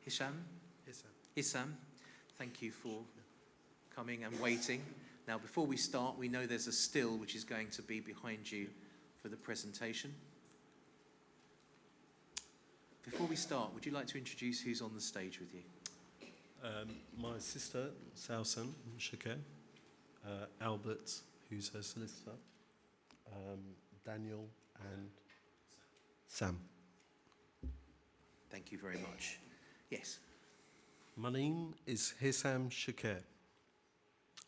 Hisham? Issam, thank you for coming and waiting. Now, before we start, we know there's a still which is going to be behind you for the presentation. Before we start, would you like to introduce who's on the stage with you? My sister, Sausan Choucair, Albert, who's her solicitor, Daniel, and Sam. Thank you very much. Yes. My name is Hisham Choucair.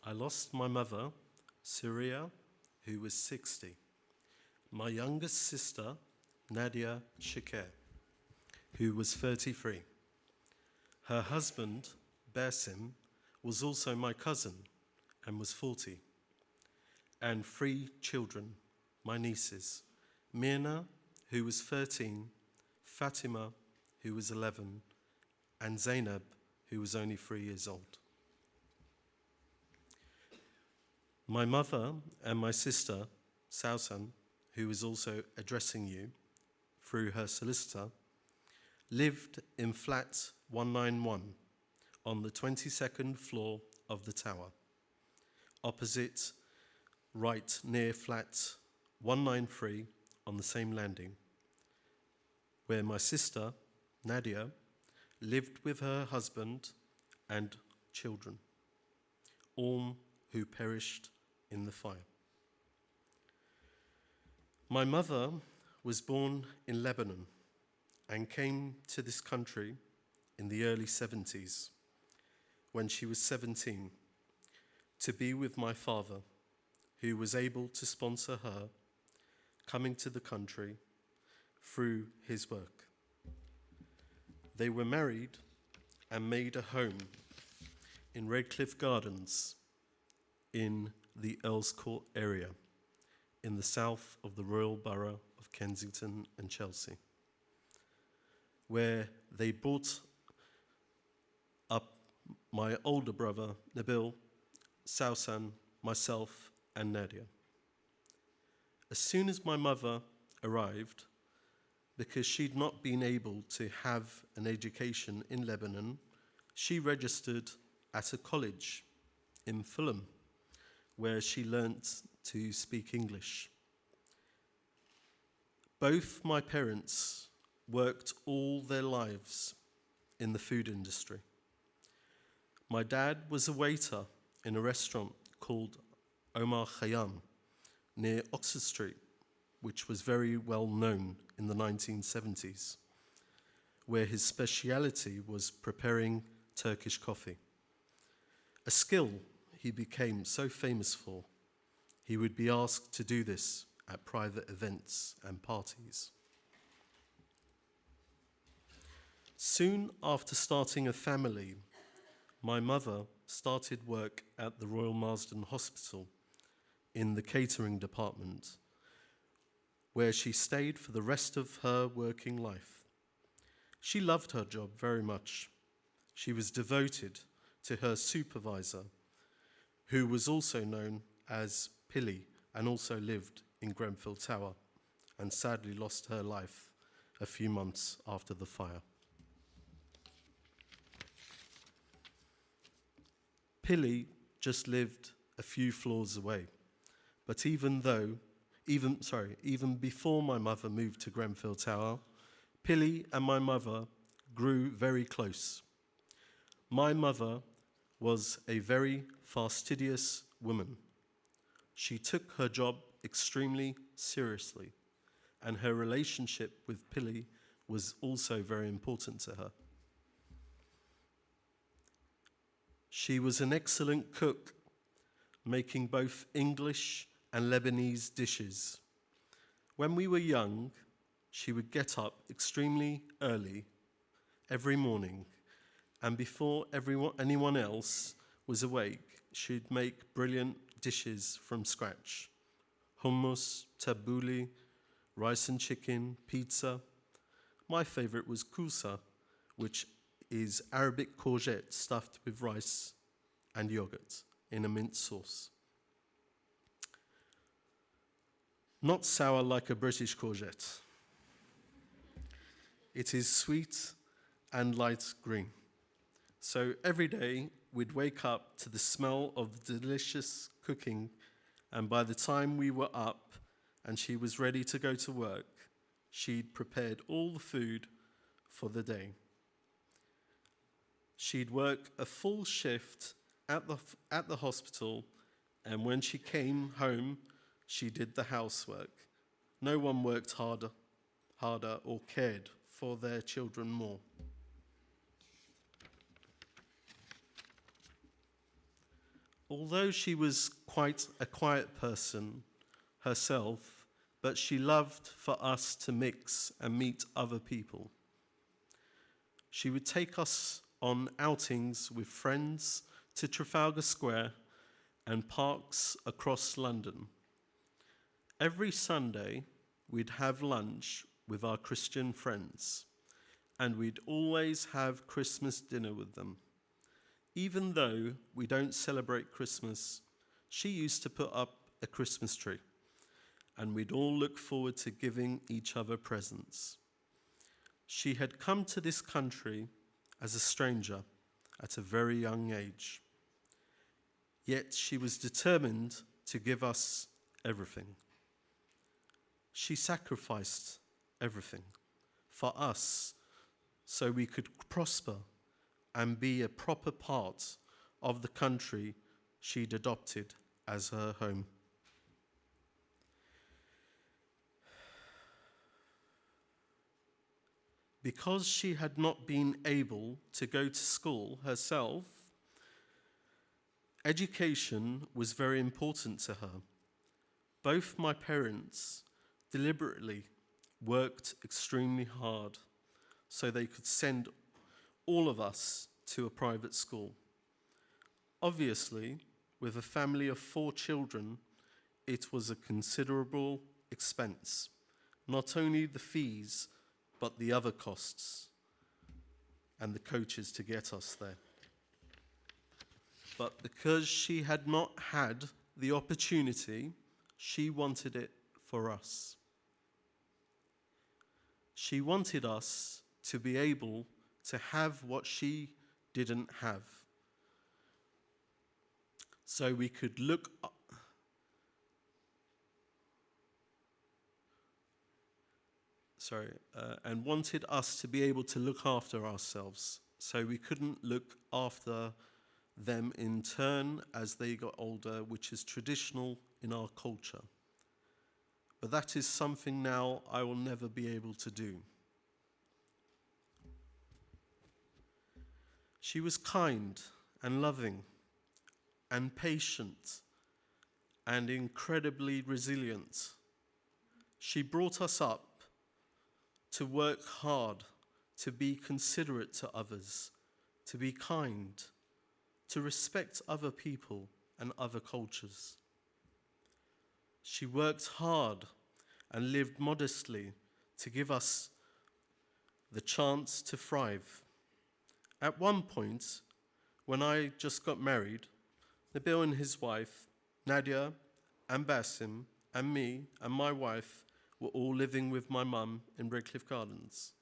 I lost my mother, Sirria, who was 60. My youngest sister, Nadia Choucair, who was 33. Her husband, Bassem, was also my cousin and was 40. And 3 children, my nieces, Mierna, who was 13, Fatima, who was 11, and Zainab, who was only 3 years old. My mother and my sister, Sausan, who is also addressing you through her solicitor, lived in flat 191 on the 22nd floor of the tower, opposite right near flat 193 on the same landing, where my sister, Nadia, lived with her husband and children, all who perished in the fire. My mother was born in Lebanon and came to this country in the early 70s when she was 17 to be with my father, who was able to sponsor her coming to the country through his work. They were married and made a home in Redcliffe Gardens in the Earls Court area in the south of the Royal Borough of Kensington and Chelsea, where they brought up my older brother, Nabil, Sausan, myself, and Nadia. As soon as my mother arrived, because she'd not been able to have an education in Lebanon, she registered at a college in Fulham, where she learnt to speak English. Both my parents worked all their lives in the food industry. My dad was a waiter in a restaurant called Omar Khayyam near Oxford Street, which was very well known in the 1970s, where his speciality was preparing Turkish coffee, a skill he became so famous for. He would be asked to do this at private events and parties. Soon after starting a family, my mother started work at the Royal Marsden Hospital in the catering department, where she stayed for the rest of her working life. She loved her job very much. She was devoted to her supervisor, who was also known as Pilly and also lived in Grenfell Tower and sadly lost her life a few months after the fire. Pilly just lived a few floors away, but even before my mother moved to Grenfell Tower, Pilly and my mother grew very close. My mother was a very fastidious woman. She took her job extremely seriously, and her relationship with Pilly was also very important to her. She was an excellent cook, making both English and Lebanese dishes. When we were young, she would get up extremely early every morning, and before anyone else was awake, she'd make brilliant dishes from scratch: hummus, tabbouleh, rice and chicken, pizza. My favorite was kousa, which is Arabic courgette stuffed with rice and yogurt in a mint sauce. Not sour like a British courgette. It is sweet and light green. So every day we'd wake up to the smell of delicious cooking, and by the time we were up and she was ready to go to work, she'd prepared all the food for the day. She'd work a full shift at the hospital, and when she came home, she did the housework. No one worked harder or cared for their children more. Although she was quite a quiet person herself, but she loved for us to mix and meet other people. She would take us on outings with friends to Trafalgar Square and parks across London. Every Sunday, we'd have lunch with our Christian friends, and we'd always have Christmas dinner with them. Even though we don't celebrate Christmas, she used to put up a Christmas tree, and we'd all look forward to giving each other presents. She had come to this country as a stranger at a very young age, yet she was determined to give us everything. She sacrificed everything for us so we could prosper and be a proper part of the country she'd adopted as her home. Because she had not been able to go to school herself, education was very important to her. Both my parents deliberately worked extremely hard so they could send all of us to a private school. Obviously, with a family of 4 children, it was a considerable expense, not only the fees, but the other costs and the coaches to get us there. But because she had not had the opportunity, she wanted it for us. She wanted us to be able to have what she didn't have, so we could look up. And wanted us to be able to look after ourselves, so we couldn't look after them in turn as they got older, which is traditional in our culture. But that is something now I will never be able to do. She was kind and loving and patient and incredibly resilient. She brought us up to work hard, to be considerate to others, to be kind, to respect other people and other cultures. She worked hard and lived modestly to give us the chance to thrive. At one point, when I just got married, Nabil and his wife, Nadia and Bassem, and me and my wife were all living with my mum in Redcliffe Gardens.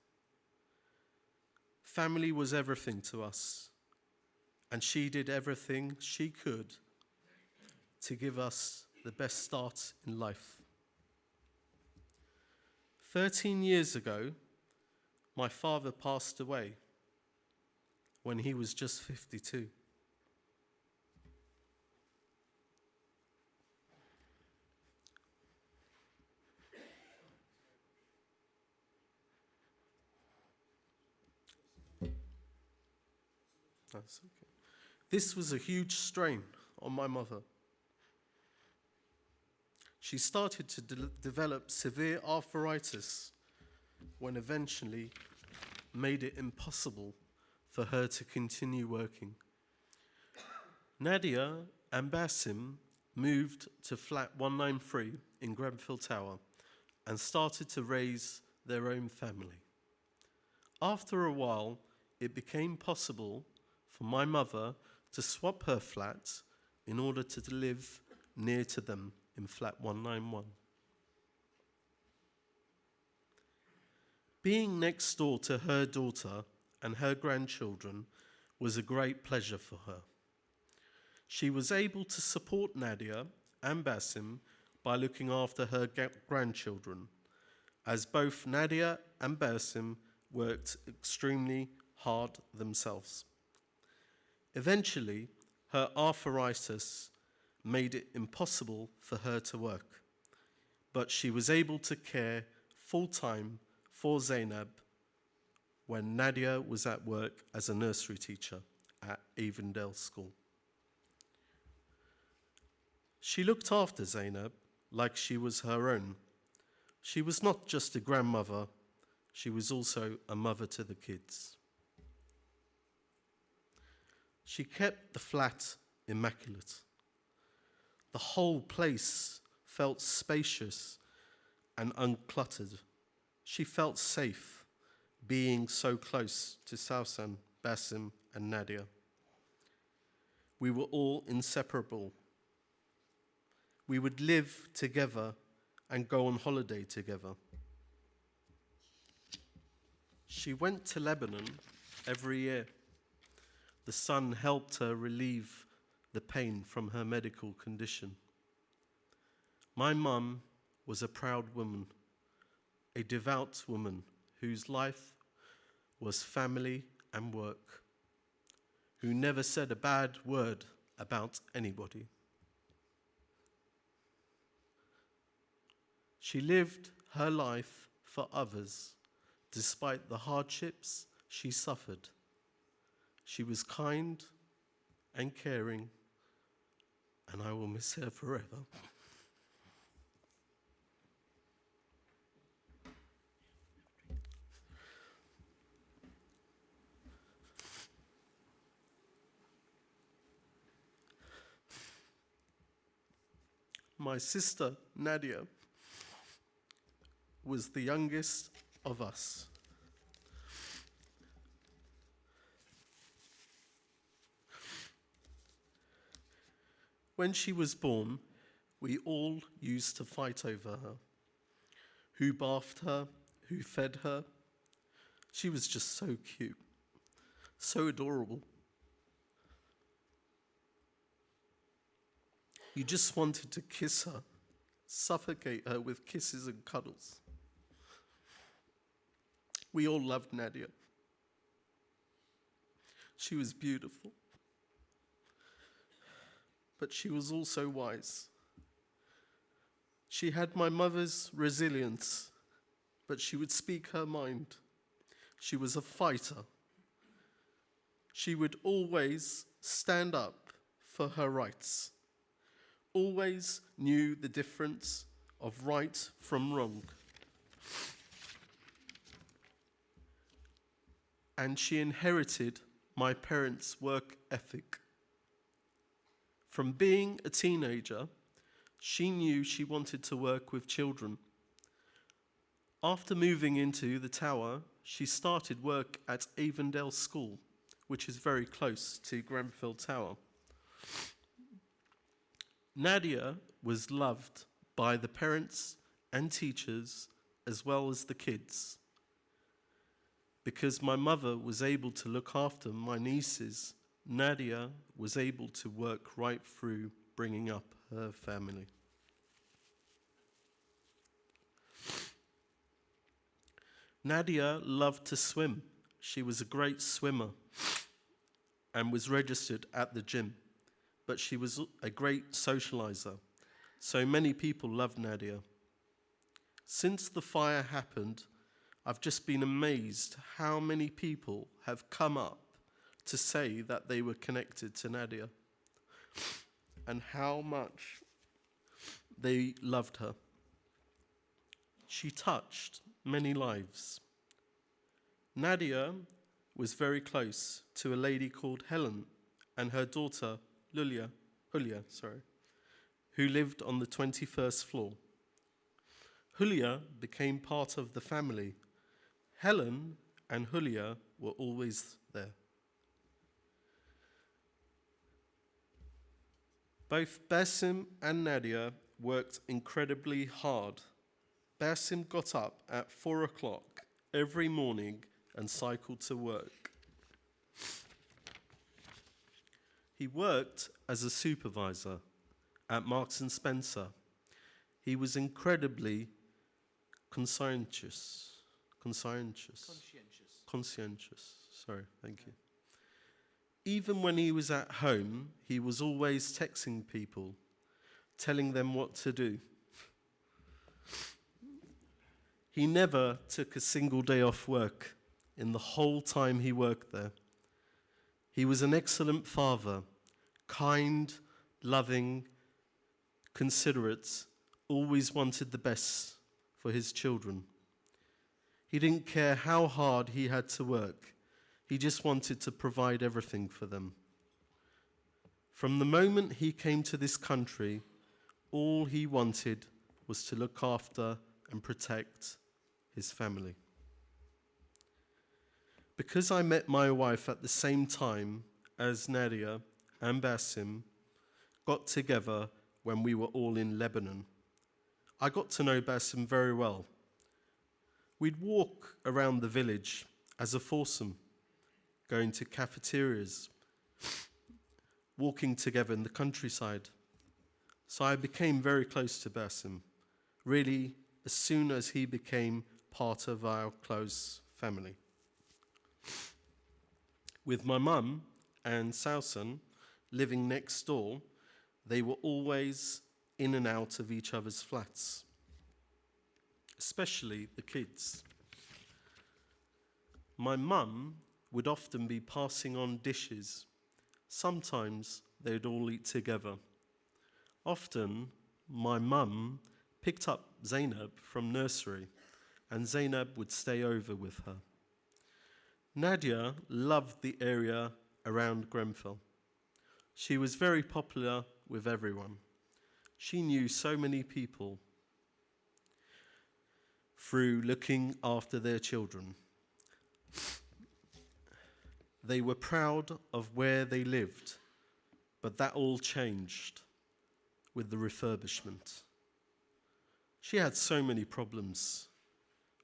Family was everything to us, and she did everything she could to give us the best start in life. 13 years ago, my father passed away when he was just 52. That's okay. This was a huge strain on my mother. She started to develop severe arthritis when eventually made it impossible for her to continue working. Nadia and Bassem moved to flat 193 in Grenfell Tower and started to raise their own family. After a while, it became possible for my mother to swap her flat in order to live near to them in flat 191. Being next door to her daughter and her grandchildren was a great pleasure for her. She was able to support Nadia and Bassem by looking after her grandchildren, as both Nadia and Bassem worked extremely hard themselves. Eventually, her arthritis made it impossible for her to work, but she was able to care full-time for Zainab when Nadia was at work as a nursery teacher at Avondale School. She looked after Zainab like she was her own. She was not just a grandmother, she was also a mother to the kids. She kept the flat immaculate. The whole place felt spacious and uncluttered. She felt safe being so close to Sausan, Bassem, and Nadia. We were all inseparable. We would live together and go on holiday together. She went to Lebanon every year. The sun helped her relieve the pain from her medical condition. My mum was a proud woman, a devout woman whose life was family and work, who never said a bad word about anybody. She lived her life for others, despite the hardships she suffered. She was kind and caring, and I will miss her forever. My sister, Nadia, was the youngest of us. When she was born, we all used to fight over her. Who bathed her, who fed her. She was just so cute, so adorable. You just wanted to kiss her, suffocate her with kisses and cuddles. We all loved Nadia. She was beautiful, but she was also wise. She had my mother's resilience, but she would speak her mind. She was a fighter. She would always stand up for her rights, always knew the difference of right from wrong. And she inherited my parents' work ethic. From being a teenager, she knew she wanted to work with children. After moving into the tower, she started work at Avondale School, which is very close to Grenfell Tower. Nadia was loved by the parents and teachers as well as the kids. Because my mother was able to look after my nieces, Nadia was able to work right through bringing up her family. Nadia loved to swim. She was a great swimmer and was registered at the gym. But she was a great socializer, so many people loved Nadia. Since the fire happened, I've just been amazed how many people have come up to say that they were connected to Nadia and how much they loved her. She touched many lives. Nadia was very close to a lady called Helen and her daughter Julia, who lived on the 21st floor. Julia became part of the family. Helen and Julia were always there. Both Bassem and Nadia worked incredibly hard. Bassem got up at 4 o'clock every morning and cycled to work. He worked as a supervisor at Marks and Spencer. He was incredibly conscientious. Sorry, thank you. Even when he was at home, he was always texting people, telling them what to do. He never took a single day off work in the whole time he worked there. He was an excellent father, kind, loving, considerate, always wanted the best for his children. He didn't care how hard he had to work. He just wanted to provide everything for them. From the moment he came to this country, all he wanted was to look after and protect his family. Because I met my wife at the same time as Nadia and Bassem got together when we were all in Lebanon, I got to know Bassem very well. We'd walk around the village as a foursome, going to cafeterias, walking together in the countryside. So I became very close to Bassem, really as soon as he became part of our close family. With my mum and Sausan living next door, they were always in and out of each other's flats, especially the kids. My mum would often be passing on dishes. Sometimes they'd all eat together. Often, my mum picked up Zainab from nursery, and Zainab would stay over with her. Nadia loved the area around Grenfell. She was very popular with everyone. She knew so many people through looking after their children. They were proud of where they lived, but that all changed with the refurbishment. She had so many problems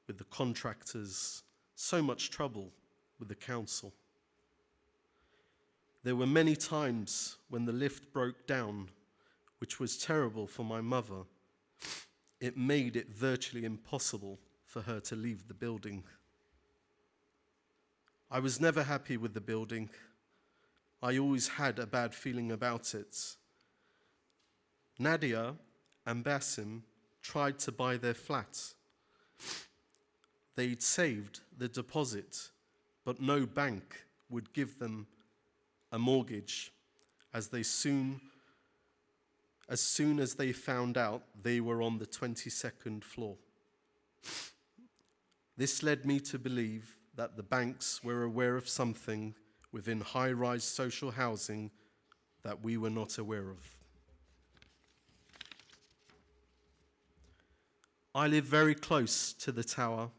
with the contractors, so much trouble with the council. There were many times when the lift broke down, which was terrible for my mother. It made it virtually impossible for her to leave the building. I was never happy with the building. I always had a bad feeling about it. Nadia and Bassem tried to buy their flat. They'd saved the deposit, but no bank would give them a mortgage as soon as they found out they were on the 22nd floor. This led me to believe that the banks were aware of something within high-rise social housing that we were not aware of. I live very close to the tower,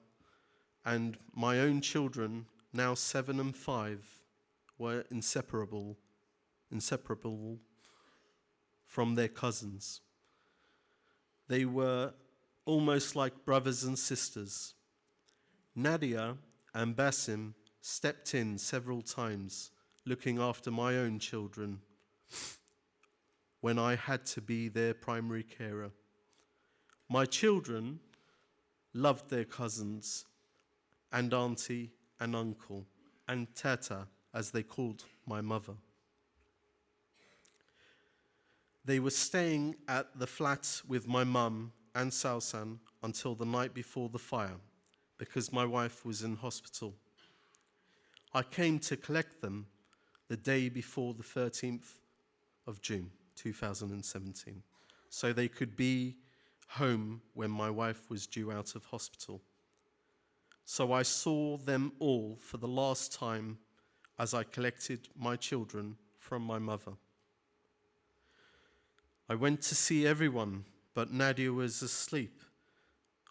and my own children, now 7 and 5, were inseparable from their cousins. They were almost like brothers and sisters. Nadia and Bassem stepped in several times, looking after my own children when I had to be their primary carer. My children loved their cousins and auntie and uncle and tata, as they called my mother. They were staying at the flat with my mum and Sausan until the night before the fire, because my wife was in hospital. I came to collect them the day before the 13th of June, 2017, so they could be home when my wife was due out of hospital. So I saw them all for the last time as I collected my children from my mother. I went to see everyone, but Nadia was asleep.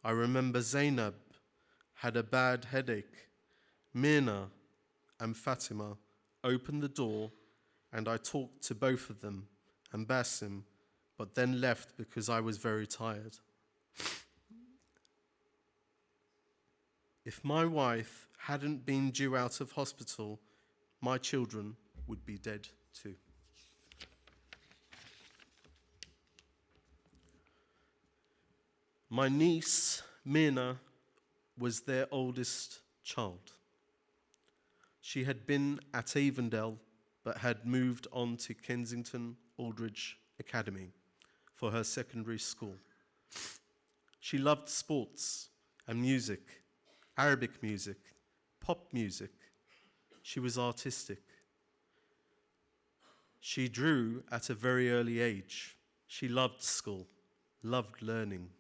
I remember Zainab had a bad headache. Mierna and Fatima opened the door, and I talked to both of them and Bassem, but then left because I was very tired. If my wife hadn't been due out of hospital, my children would be dead too. My niece, Mierna, was their oldest child. She had been at Avondale but had moved on to Kensington Aldridge Academy for her secondary school. She loved sports and music, Arabic music, pop music. She was artistic. She drew at a very early age. She loved school, loved learning.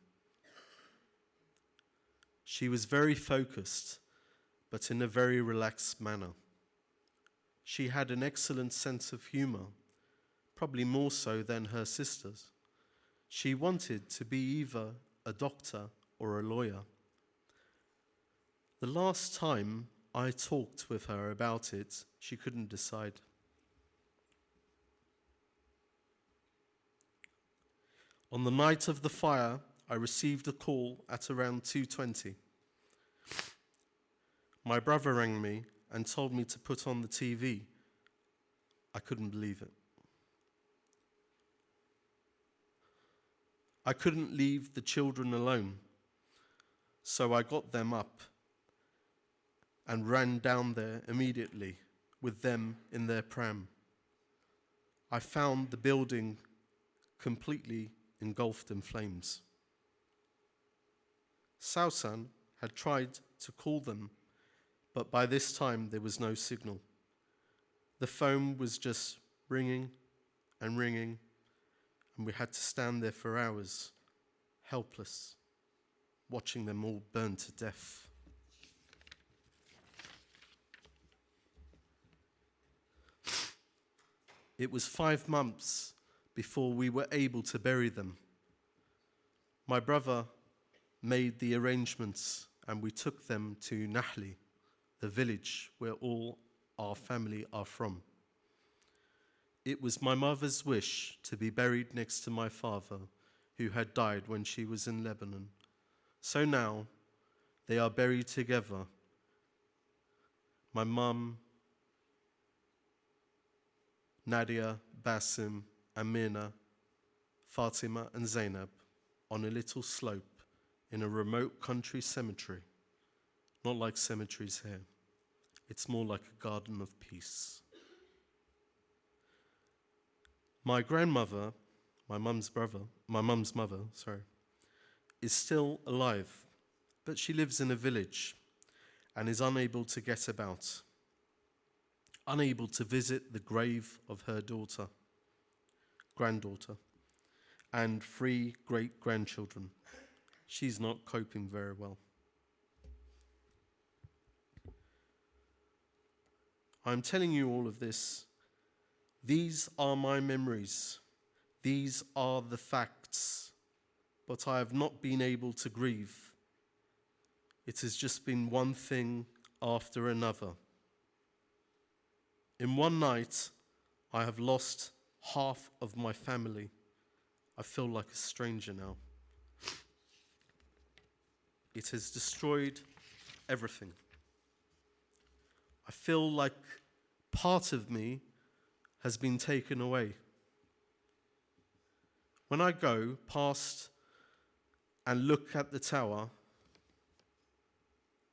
She was very focused, but in a very relaxed manner. She had an excellent sense of humor, probably more so than her sisters. She wanted to be either a doctor or a lawyer. The last time I talked with her about it, she couldn't decide. On the night of the fire, I received a call at around 2:20. My brother rang me and told me to put on the TV. I couldn't believe it. I couldn't leave the children alone, so I got them up and ran down there immediately with them in their pram. I found the building completely engulfed in flames. Sausan had tried to call them, but by this time there was no signal. The phone was just ringing and ringing, and we had to stand there for hours, helpless, watching them all burn to death. It was 5 months before we were able to bury them. My brother made the arrangements and we took them to Nahli, the village where all our family are from. It was my mother's wish to be buried next to my father, who had died when she was in Lebanon. So now they are buried together. My mum, Nadia, Bassem, and Mierna, Fatima, and Zainab on a little slope in a remote country cemetery. Not like cemeteries here. It's more like a garden of peace. My grandmother, my mum's mother, is still alive, but she lives in a village and is unable to get about, unable to visit the grave of her granddaughter, and 3 great-grandchildren. She's not coping very well. I'm telling you all of this. These are my memories. These are the facts. But I have not been able to grieve. It has just been one thing after another. In one night, I have lost half of my family. I feel like a stranger now. It has destroyed everything. I feel like part of me has been taken away. When I go past and look at the tower,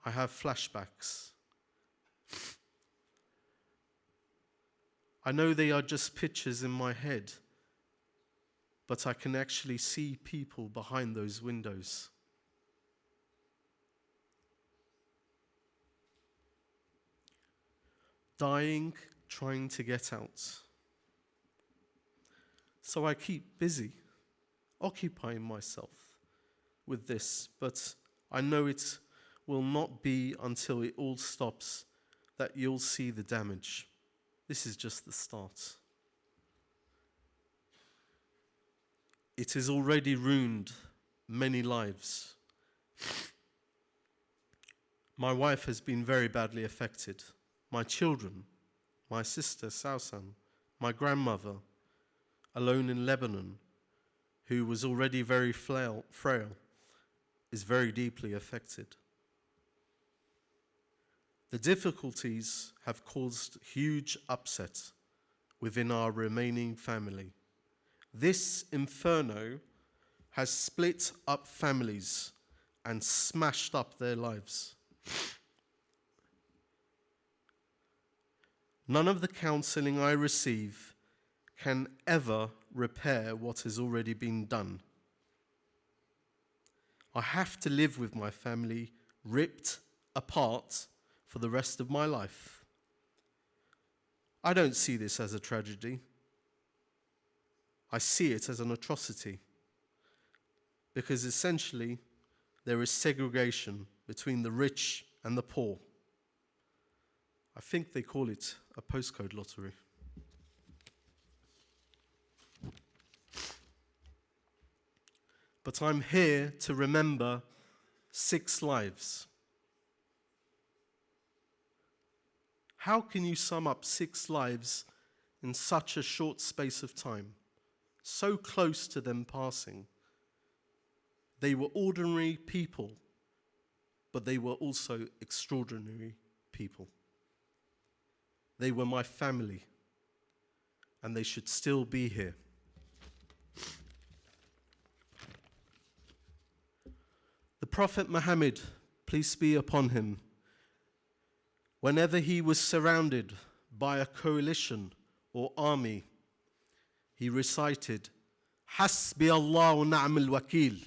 I have flashbacks. I know they are just pictures in my head, but I can actually see people behind those windows. Dying, trying to get out. So I keep busy, occupying myself with this, but I know it will not be until it all stops that you'll see the damage. This is just the start. It has already ruined many lives. My wife has been very badly affected. My children, my sister Sausan, my grandmother, alone in Lebanon, who was already very frail, is very deeply affected. The difficulties have caused huge upset within our remaining family. This inferno has split up families and smashed up their lives. None of the counseling I receive can ever repair what has already been done. I have to live with my family ripped apart for the rest of my life. I don't see this as a tragedy. I see it as an atrocity, because essentially there is segregation between the rich and the poor. I think they call it a postcode lottery. But I'm here to remember 6 lives. How can you sum up 6 lives in such a short space of time, so close to them passing? They were ordinary people, but they were also extraordinary people. They were my family, and they should still be here. The Prophet Muhammad, peace be upon him, whenever he was surrounded by a coalition or army, he recited, Hasbi Allah wa ni'mal wakil,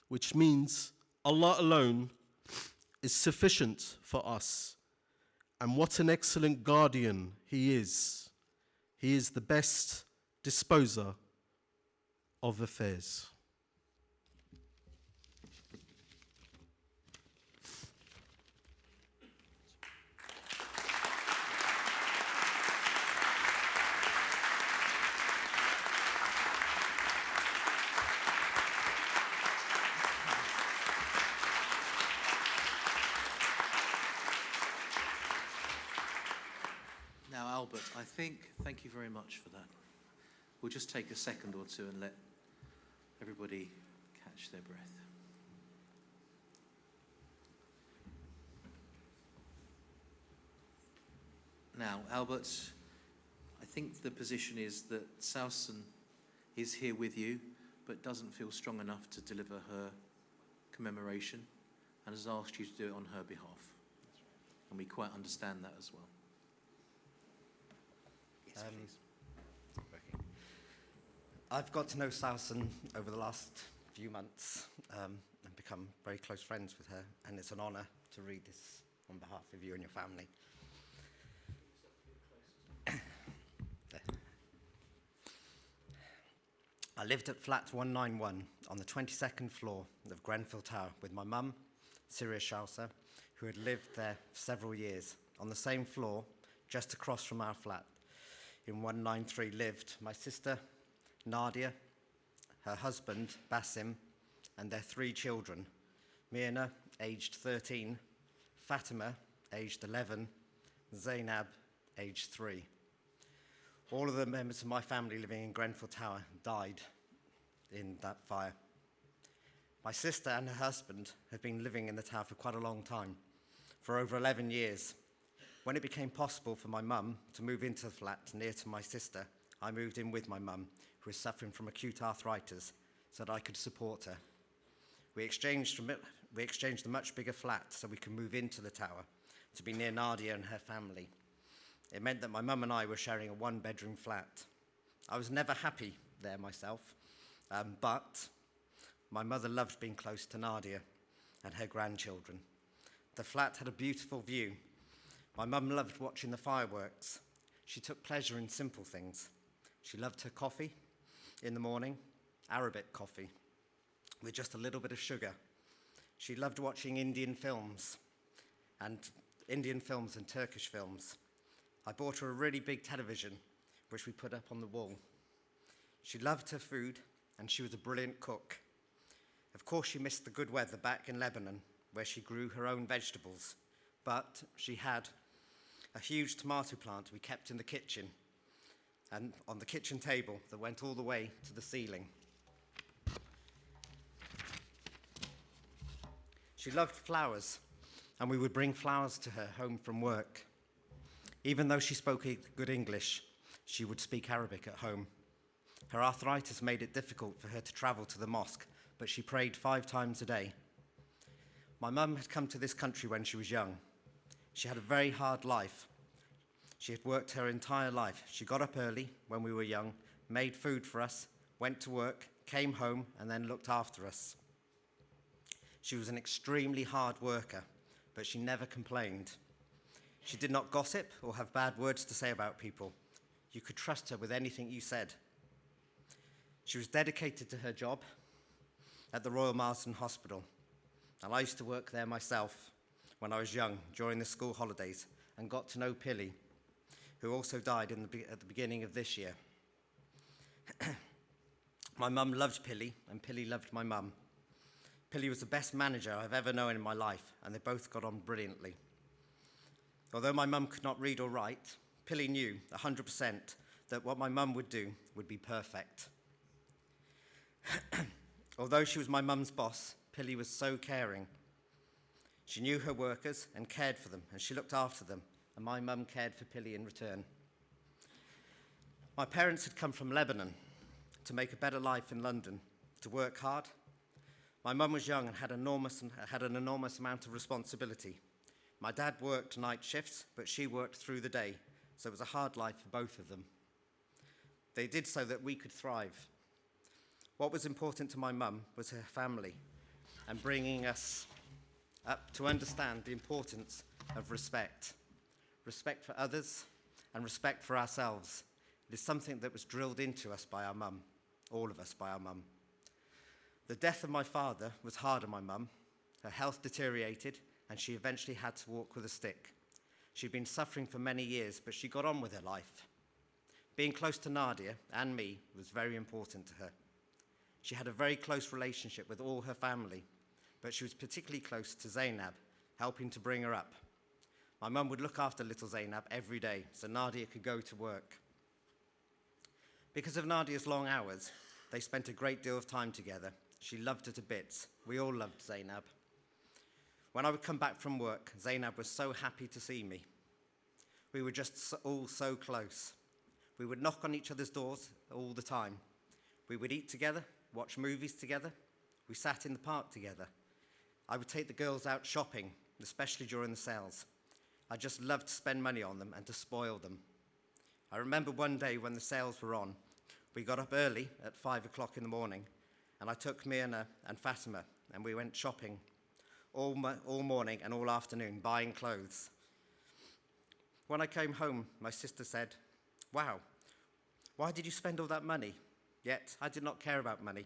which means Allah alone is sufficient for us. And what an excellent guardian he is. He is the best disposer of affairs. Now, Albert, thank you very much for that. We'll just take a second or two and let everybody catch their breath. Now, Albert, I think the position is that Sausan is here with you, but doesn't feel strong enough to deliver her commemoration and has asked you to do it on her behalf. And we quite understand that as well. Yes, please. I've got to know Sausan over the last few months and become very close friends with her, and it's an honour to read this on behalf of you and your family. I lived at flat 191 on the 22nd floor of Grenfell Tower with my mum, Sirria, who had lived there for several years. On the same floor, just across from our flat, in 193 lived my sister, Nadia, her husband, Bassem, and their 3 children, Mierna, aged 13, Fatima, aged 11, Zainab, aged 3. All of the members of my family living in Grenfell Tower died in that fire. My sister and her husband have been living in the tower for quite a long time, for over 11 years. When it became possible for my mum to move into the flat near to my sister, I moved in with my mum, who was suffering from acute arthritis, so that I could support her. We exchanged a much bigger flat so we could move into the tower to be near Nadia and her family. It meant that my mum and I were sharing a 1-bedroom flat. I was never happy there myself, but my mother loved being close to Nadia and her grandchildren. The flat had a beautiful view. My mum loved watching the fireworks. She took pleasure in simple things. She loved her coffee in the morning, Arabic coffee, with just a little bit of sugar. She loved watching Indian films and Turkish films. I bought her a really big television, which we put up on the wall. She loved her food, and she was a brilliant cook. Of course, she missed the good weather back in Lebanon, where she grew her own vegetables, but she had a huge tomato plant we kept in the kitchen, and on the kitchen table that went all the way to the ceiling. She loved flowers, and we would bring flowers to her home from work. Even though she spoke good English, she would speak Arabic at home. Her arthritis made it difficult for her to travel to the mosque, but she prayed 5 times a day. My mum had come to this country when she was young. She had a very hard life. She had worked her entire life. She got up early when we were young, made food for us, went to work, came home, and then looked after us. She was an extremely hard worker, but she never complained. She did not gossip or have bad words to say about people. You could trust her with anything you said. She was dedicated to her job at the Royal Marsden Hospital, and I used to work there myself when I was young during the school holidays and got to know Pilly, who also died at the beginning of this year. My mum loved Pilly, and Pilly loved my mum. Pilly was the best manager I've ever known in my life, and they both got on brilliantly. Although my mum could not read or write, Pilly knew 100% that what my mum would do would be perfect. Although she was my mum's boss, Pilly was so caring. She knew her workers and cared for them, and she looked after them, and my mum cared for Pilly in return. My parents had come from Lebanon to make a better life in London, to work hard. My mum was young and had an enormous amount of responsibility. My dad worked night shifts, but she worked through the day, so it was a hard life for both of them. They did so that we could thrive. What was important to my mum was her family and bringing us up to understand the importance of respect. Respect for others and respect for ourselves. It is something that was drilled into us by our mum, all of us by our mum. The death of my father was hard on my mum. Her health deteriorated and she eventually had to walk with a stick. She'd been suffering for many years, but she got on with her life. Being close to Nadia and me was very important to her. She had a very close relationship with all her family, but she was particularly close to Zainab, helping to bring her up. My mum would look after little Zainab every day so Nadia could go to work. Because of Nadia's long hours, they spent a great deal of time together. She loved her to bits. We all loved Zainab. When I would come back from work, Zainab was so happy to see me. We were just all so close. We would knock on each other's doors all the time. We would eat together, watch movies together. We sat in the park together. I would take the girls out shopping, especially during the sales. I just loved to spend money on them and to spoil them. I remember one day when the sales were on, we got up early at 5 o'clock in the morning, and I took Mierna and Fatima, and we went shopping all morning and all afternoon, buying clothes. When I came home, my sister said, "Wow, why did you spend all that money?" Yet, I did not care about money.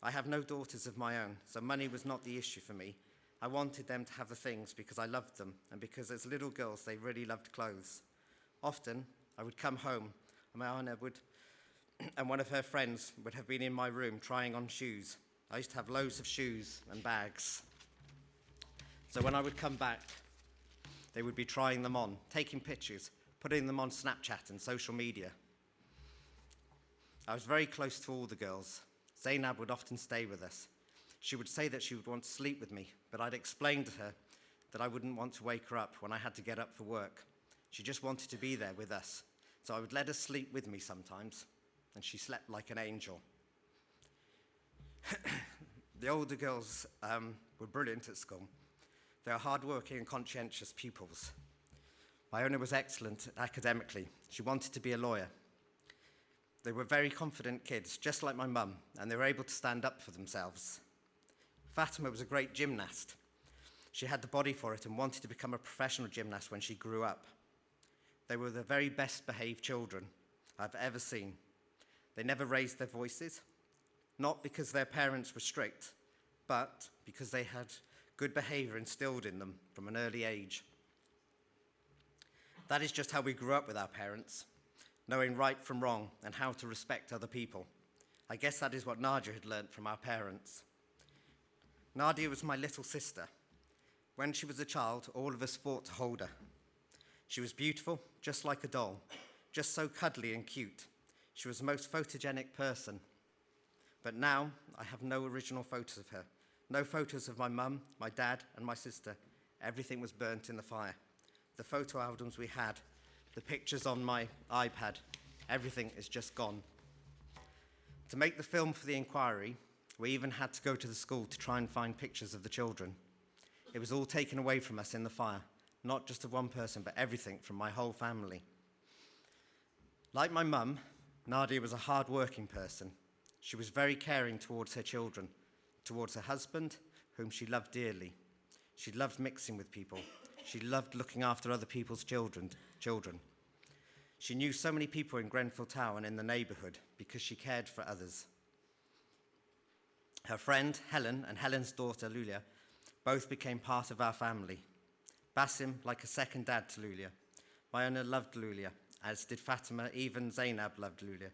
I have no daughters of my own, so money was not the issue for me. I wanted them to have the things because I loved them, and because as little girls, they really loved clothes. Often, I would come home, and my Anna and one of her friends would have been in my room trying on shoes. I used to have loads of shoes and bags. So when I would come back, they would be trying them on, taking pictures, putting them on Snapchat and social media. I was very close to all the girls. Zainab would often stay with us. She would say that she would want to sleep with me, but I'd explain to her that I wouldn't want to wake her up when I had to get up for work. She just wanted to be there with us. So I would let her sleep with me sometimes, and she slept like an angel. The older girls were brilliant at school. They were hardworking and conscientious pupils. My owner was excellent academically. She wanted to be a lawyer. They were very confident kids, just like my mum, and they were able to stand up for themselves. Fatima was a great gymnast. She had the body for it and wanted to become a professional gymnast when she grew up. They were the very best behaved children I've ever seen. They never raised their voices, not because their parents were strict, but because they had good behavior instilled in them from an early age. That is just how we grew up with our parents, knowing right from wrong and how to respect other people. I guess that is what Nadia had learnt from our parents. Nadia was my little sister. When she was a child, all of us fought to hold her. She was beautiful, just like a doll, just so cuddly and cute. She was the most photogenic person. But now, I have no original photos of her. No photos of my mum, my dad, and my sister. Everything was burnt in the fire. The photo albums we had, the pictures on my iPad, everything is just gone. To make the film for the inquiry, we even had to go to the school to try and find pictures of the children. It was all taken away from us in the fire, not just of one person, but everything from my whole family. Like my mum, Nadia was a hard-working person. She was very caring towards her children, towards her husband, whom she loved dearly. She loved mixing with people. She loved looking after other people's children. She knew so many people in Grenfell Tower and in the neighbourhood because she cared for others. Her friend, Helen, and Helen's daughter, Lulia, both became part of our family. Bassem, like a second dad to Lulia. Mierna loved Lulia, as did Fatima. Even Zainab loved Lulia.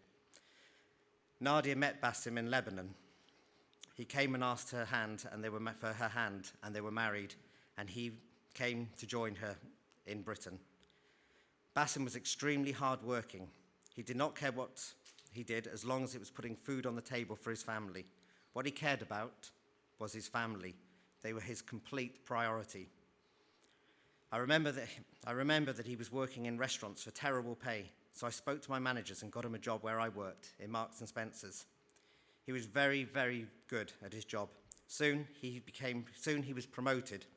Nadia met Bassem in Lebanon. He came and asked her hand, and they were for her hand, and they were married, and he came to join her in Britain. Bassem was extremely hard-working. He did not care what he did as long as it was putting food on the table for his family. What he cared about was his family. They were his complete priority. I remember that he was working in restaurants for terrible pay, so I spoke to my managers and got him a job where I worked, in Marks and Spencer's. He was very, very good at his job. Soon he was promoted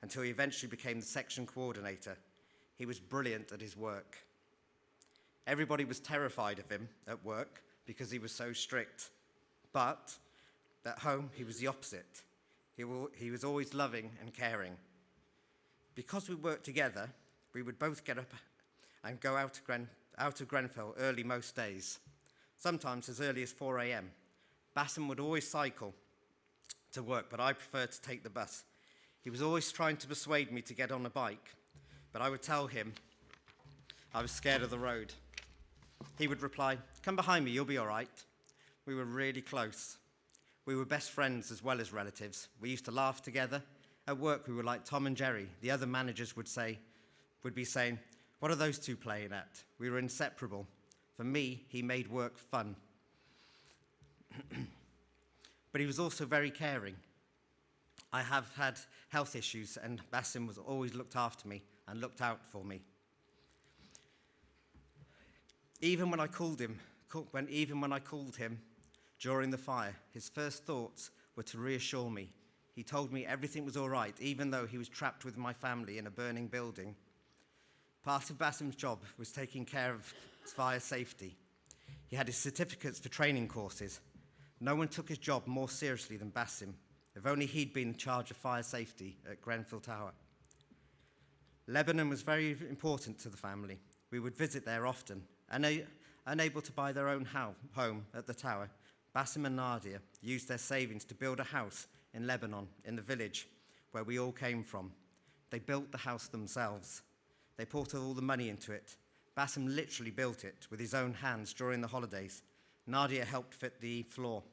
until he eventually became the section coordinator. He was brilliant at his work. Everybody was terrified of him at work because he was so strict. But at home, he was the opposite. He was always loving and caring. Because we worked together, we would both get up and go out of Grenfell early most days, sometimes as early as 4 a.m. Bassem would always cycle to work, but I preferred to take the bus. He was always trying to persuade me to get on a bike, but I would tell him I was scared of the road. He would reply, "Come behind me, you'll be all right." We were really close. We were best friends as well as relatives. We used to laugh together. At work, we were like Tom and Jerry. The other managers would be saying, "What are those two playing at?" We were inseparable. For me, he made work fun. But he was also very caring. I have had health issues, and Bassem was always looked after me and looked out for me. Even when I called him during the fire, his first thoughts were to reassure me. He told me everything was all right, even though he was trapped with my family in a burning building. Part of Bassem's job was taking care of fire safety. He had his certificates for training courses. No one took his job more seriously than Bassem. If only he'd been in charge of fire safety at Grenfell Tower. Lebanon was very important to the family. We would visit there often. Unable to buy their own home at the tower, Bassem and Nadia used their savings to build a house in Lebanon, in the village where we all came from. They built the house themselves. They poured all the money into it. Bassem literally built it with his own hands during the holidays. Nadia helped fit the floor.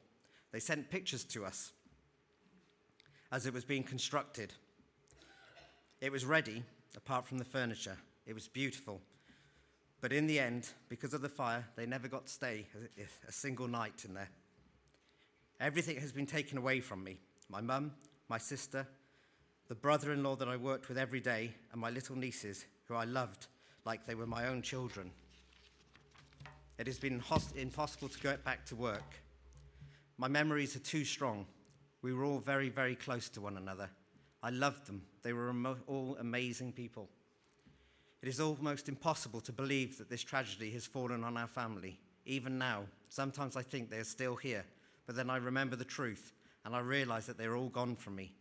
They sent pictures to us as it was being constructed. It was ready, apart from the furniture. It was beautiful. But in the end, because of the fire, they never got to stay a single night in there. Everything has been taken away from me. My mum, my sister, the brother-in-law that I worked with every day, and my little nieces, who I loved like they were my own children. It has been impossible to go back to work. My memories are too strong. We were all very, very close to one another. I loved them. They were all amazing people. It is almost impossible to believe that this tragedy has fallen on our family. Even now, sometimes I think they are still here, but then I remember the truth, and I realize that they're all gone from me.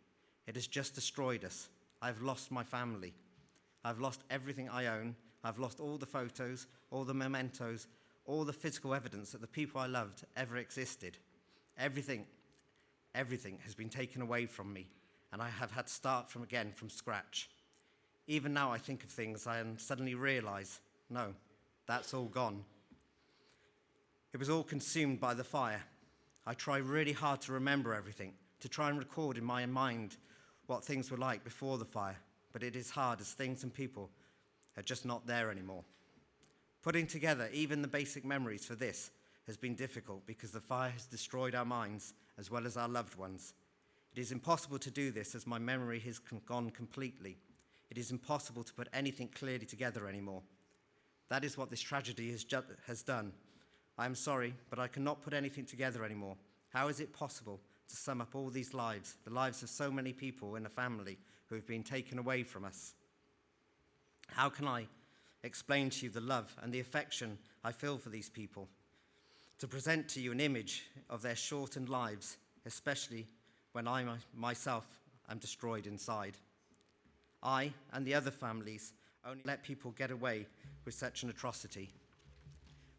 It has just destroyed us. I've lost my family. I've lost everything I own. I've lost all the photos, all the mementos, all the physical evidence that the people I loved ever existed. Everything has been taken away from me, and I have had to start from scratch. Even now I think of things and suddenly realize, no, that's all gone. It was all consumed by the fire. I try really hard to remember everything, to try and record in my mind what things were like before the fire, but it is hard as things and people are just not there anymore. Putting together even the basic memories for this has been difficult because the fire has destroyed our minds as well as our loved ones. It is impossible to do this as my memory has gone completely. It is impossible to put anything clearly together anymore. That is what this tragedy has done. I am sorry, but I cannot put anything together anymore. How is it possible to sum up all these lives, the lives of so many people in a family who have been taken away from us? How can I explain to you the love and the affection I feel for these people? To present to you an image of their shortened lives, especially when I myself am destroyed inside. I and the other families only let people get away with such an atrocity.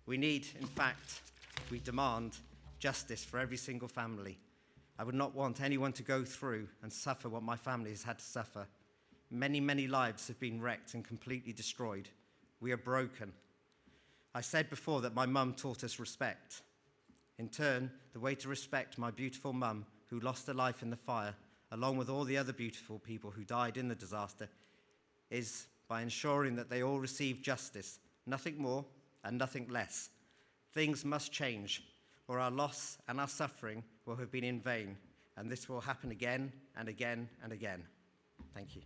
We need, in fact, we demand justice for every single family. I would not want anyone to go through and suffer what my family has had to suffer. Many, many lives have been wrecked and completely destroyed. We are broken. I said before that my mum taught us respect. In turn, the way to respect my beautiful mum, who lost her life in the fire, along with all the other beautiful people who died in the disaster, is by ensuring that they all receive justice, nothing more and nothing less. Things must change, or our loss and our suffering will have been in vain, and this will happen again and again and again. Thank you.